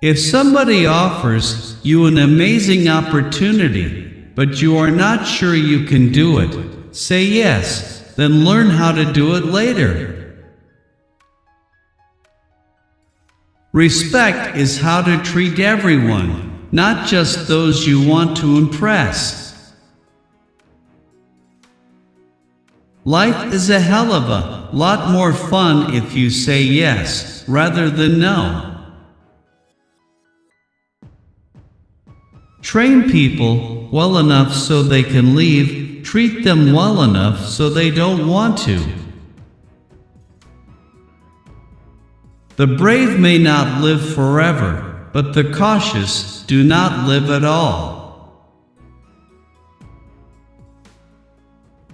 If somebody offers you an amazing opportunity, but you are not sure you can do it, say yes, then learn how to do it later. Respect is how to treat everyone, not just those you want to impress. Life is a hell of a lot more fun if you say yes rather than no. Train people well enough so they can leave, treat them well enough so they don't want to. The brave may not live forever, but the cautious do not live at all.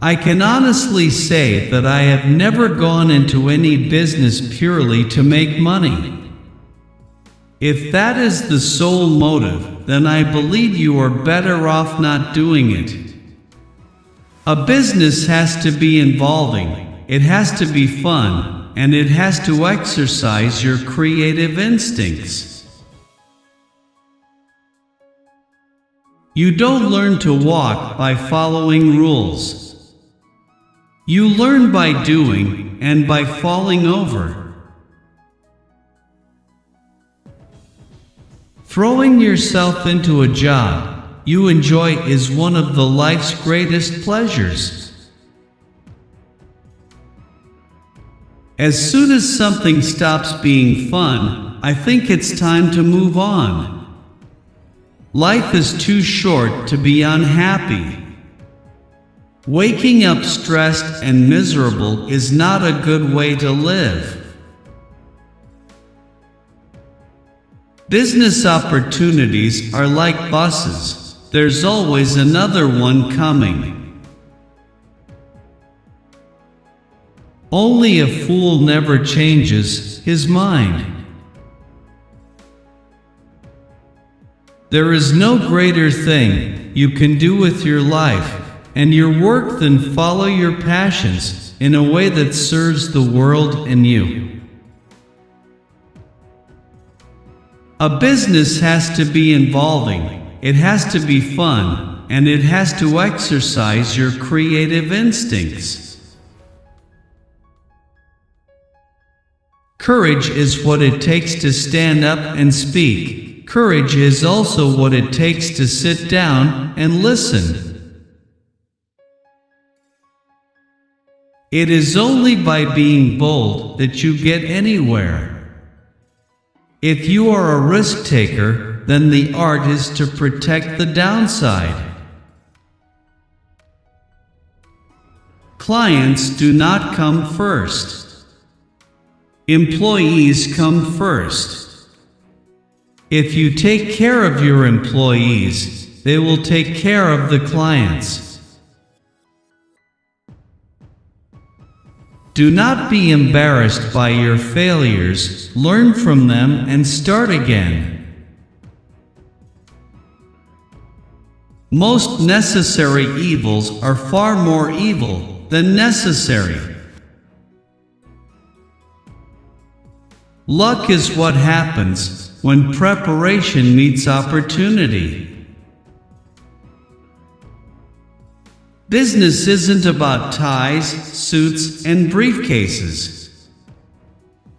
I can honestly say that I have never gone into any business purely to make money. If that is the sole motive, then I believe you are better off not doing it. A business has to be involving, it has to be fun, and it has to exercise your creative instincts. You don't learn to walk by following rules. You learn by doing and by falling over. Throwing yourself into a job you enjoy is one of the life's greatest pleasures. As soon as something stops being fun, I think it's time to move on. Life is too short to be unhappy. Waking up stressed and miserable is not a good way to live. Business opportunities are like buses. There's always another one coming. Only a fool never changes his mind. There is no greater thing you can do with your life and your work than follow your passions in a way that serves the world and you. A business has to be involving, it has to be fun, and it has to exercise your creative instincts. Courage is what it takes to stand up and speak. Courage is also what it takes to sit down and listen. It is only by being bold that you get anywhere. If you are a risk taker, then the art is to protect the downside. Clients do not come first. Employees come first. If you take care of your employees, they will take care of the clients. Do not be embarrassed by your failures, learn from them and start again. Most necessary evils are far more evil than necessary. Luck is what happens when preparation meets opportunity. Business isn't about ties, suits, and briefcases.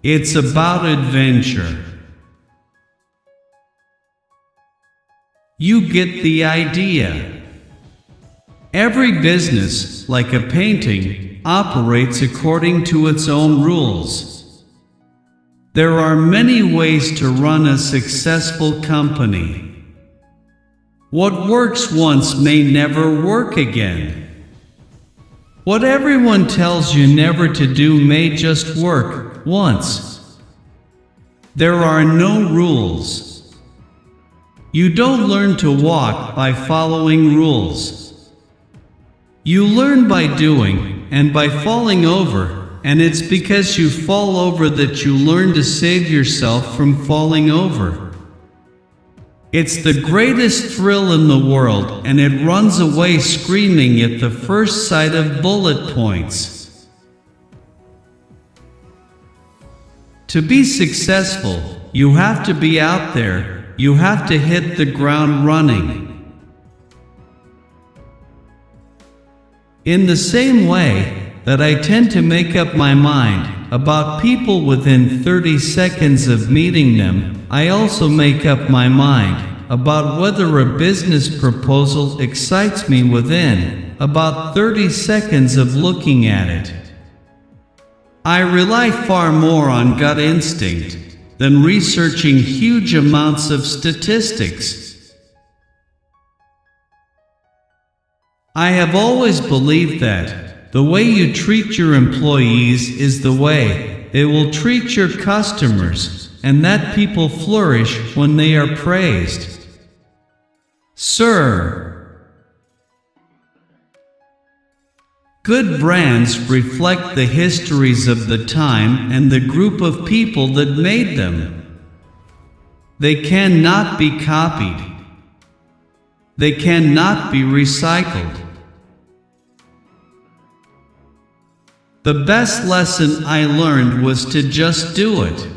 It's about adventure. You get the idea. Every business, like a painting, operates according to its own rules. There are many ways to run a successful company. What works once may never work again. What everyone tells you never to do may just work once. There are no rules. You don't learn to walk by following rules. You learn by doing and by falling over, and it's because you fall over that you learn to save yourself from falling over. It's the greatest thrill in the world, and it runs away screaming at the first sight of bullet points. To be successful, You have to be out there. You have to hit the ground running. In the same way that I tend to make up my mind about people within 30 seconds of meeting them, I also make up my mind about whether a business proposal excites me within about 30 seconds of looking at it. I rely far more on gut instinct than researching huge amounts of statistics. I have always believed that the way you treat your employees is the way they will treat your customers, and that people flourish when they are praised. Sir. Good brands reflect the histories of the time and the group of people that made them. They cannot be copied. They cannot be recycled. The best lesson I learned was to just do it.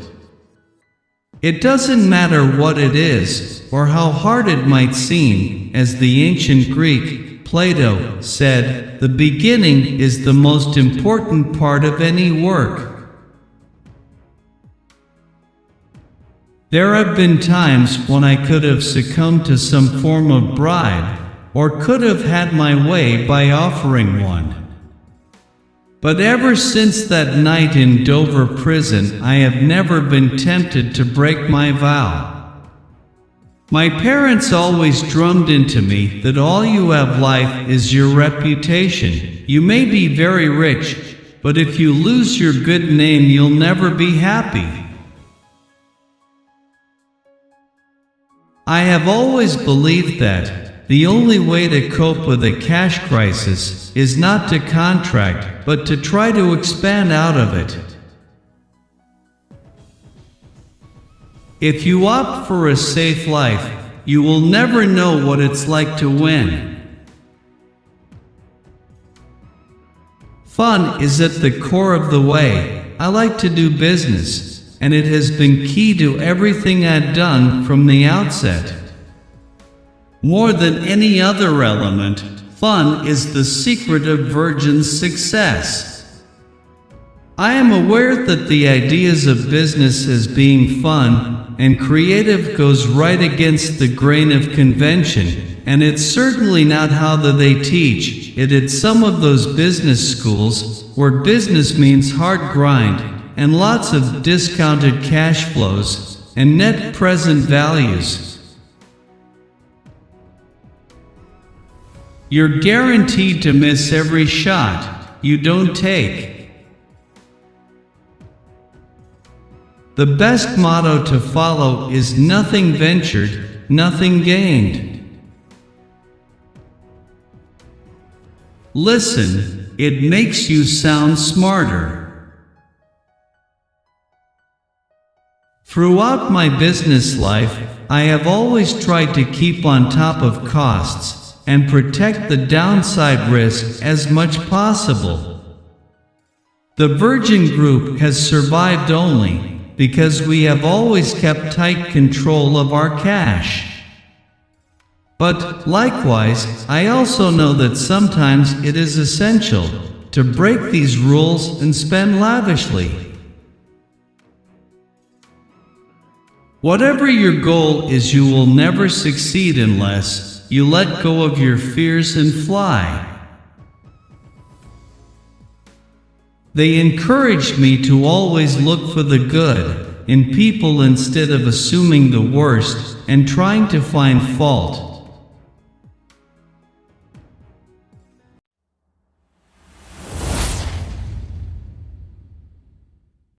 It doesn't matter what it is, or how hard it might seem. As the ancient Greek, Plato, said, the beginning is the most important part of any work. There have been times when I could have succumbed to some form of bribe, or could have had my way by offering one. But ever since that night in Dover prison, I have never been tempted to break my vow. My parents always drummed into me that all you have life is your reputation. You may be very rich, but if you lose your good name, you'll never be happy. I have always believed that the only way to cope with a cash crisis is not to contract, but to try to expand out of it. If you opt for a safe life, you will never know what it's like to win. Fun is at the core of the way I like to do business, and it has been key to everything I've done from the outset. More than any other element, fun is the secret of Virgin's success. I am aware that the ideas of business as being fun and creative goes right against the grain of convention, and it's certainly not how they teach it at some of those business schools where business means hard grind and lots of discounted cash flows and net present values. You're guaranteed to miss every shot you don't take. The best motto to follow is nothing ventured, nothing gained. Listen, it makes you sound smarter. Throughout my business life, I have always tried to keep on top of costs and protect the downside risk as much possible. The Virgin Group has survived only because we have always kept tight control of our cash. But likewise, I also know that sometimes it is essential to break these rules and spend lavishly. Whatever your goal is, you will never succeed unless you let go of your fears and fly. They encouraged me to always look for the good in people instead of assuming the worst and trying to find fault